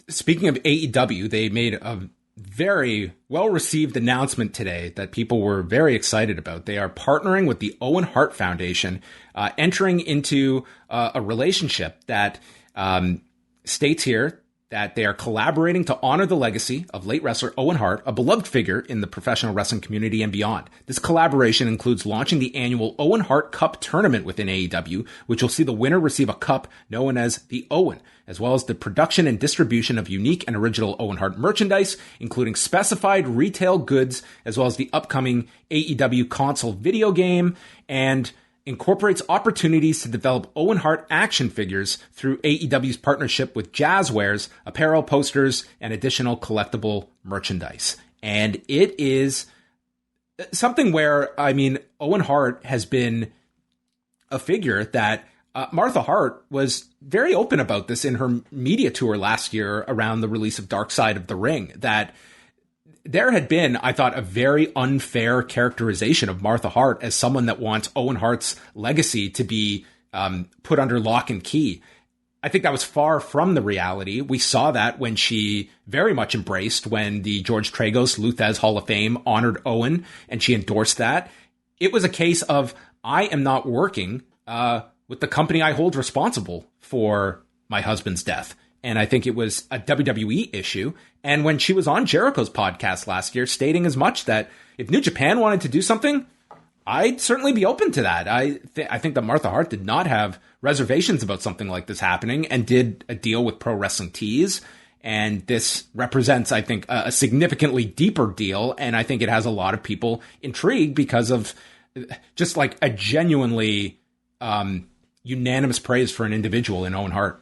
speaking of AEW, they made a very well-received announcement today that people were very excited about. They are partnering with the Owen Hart Foundation, entering into a relationship that states here that they are collaborating to honor the legacy of late wrestler Owen Hart, a beloved figure in the professional wrestling community and beyond. This collaboration includes launching the annual Owen Hart Cup tournament within AEW, which will see the winner receive a cup known as the Owen, as well as the production and distribution of unique and original Owen Hart merchandise, including specified retail goods, as well as the upcoming AEW console video game, and incorporates opportunities to develop Owen Hart action figures through AEW's partnership with Jazzwares, apparel, posters, and additional collectible merchandise. And it is something where, I mean, Owen Hart has been a figure that Martha Hart was very open about this in her media tour last year around the release of Dark Side of the Ring, that there had been, I thought, a very unfair characterization of Martha Hart as someone that wants Owen Hart's legacy to be put under lock and key. I think that was far from the reality. We saw that when she very much embraced when the George Tragos Luthez Hall of Fame honored Owen, and she endorsed that. It was a case of, I am not working with the company I hold responsible for my husband's death. And I think it was a WWE issue. And when she was on Jericho's podcast last year, stating as much that if New Japan wanted to do something, I'd certainly be open to that. I think that Martha Hart did not have reservations about something like this happening and did a deal with Pro Wrestling Tees. And this represents, I think, a significantly deeper deal. And I think it has a lot of people intrigued because of just like a genuinely unanimous praise for an individual in Owen Hart.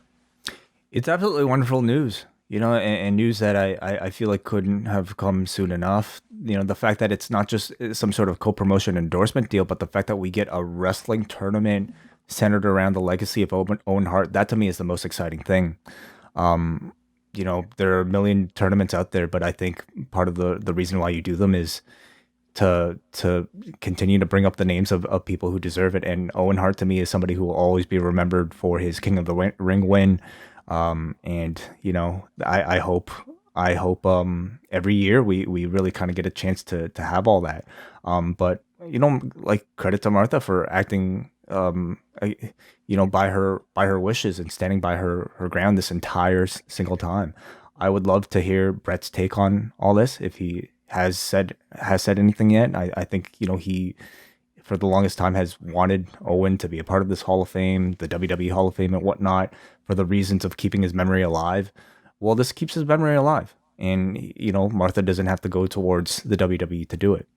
It's absolutely wonderful news, and news that I feel like couldn't have come soon enough. The fact that it's not just some sort of co-promotion endorsement deal, but the fact that we get a wrestling tournament centered around the legacy of Owen Hart, that to me is the most exciting thing. There are a million tournaments out there, but I think part of the reason why you do them is to continue to bring up the names of people who deserve it. And Owen Hart to me is somebody who will always be remembered for his King of the Ring win. I hope every year we really kind of get a chance to have all that. But like, credit to Martha for acting, by her wishes and standing by her ground this entire single time. I would love to hear Brett's take on all this, if he has said anything yet. I think, he, for the longest time, has wanted Owen to be a part of this Hall of Fame, the WWE Hall of Fame and whatnot, for the reasons of keeping his memory alive. Well, this keeps his memory alive. And, Martha doesn't have to go towards the WWE to do it.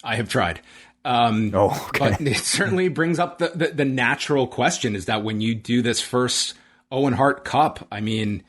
I have tried. But it certainly brings up the natural question, is that when you do this first Owen Hart Cup, I mean,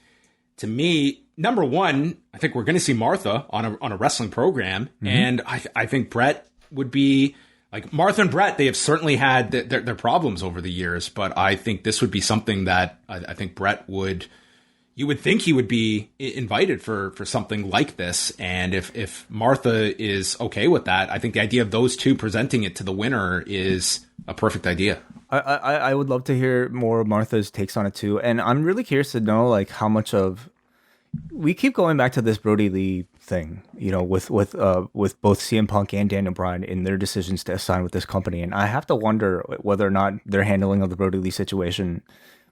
to me, number one, I think we're going to see Martha on a wrestling program. Mm-hmm. And I think Brett would be... Like, Martha and Brett, they have certainly had their problems over the years, but I think this would be something that I think Brett you would think he would be invited for something like this. And if Martha is okay with that, I think the idea of those two presenting it to the winner is a perfect idea. I would love to hear more of Martha's takes on it too. And I'm really curious to know, like, how much of... We keep going back to this Brody Lee thing, with both CM Punk and Daniel Bryan in their decisions to sign with this company. And I have to wonder whether or not their handling of the Brody Lee situation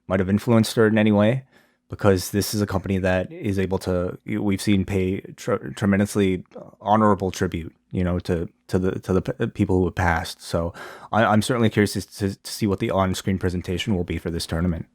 might have influenced her in any way, because this is a company that is able to, we've seen, pay tremendously honorable tribute, to the people who have passed. So I'm certainly curious to see what the on-screen presentation will be for this tournament.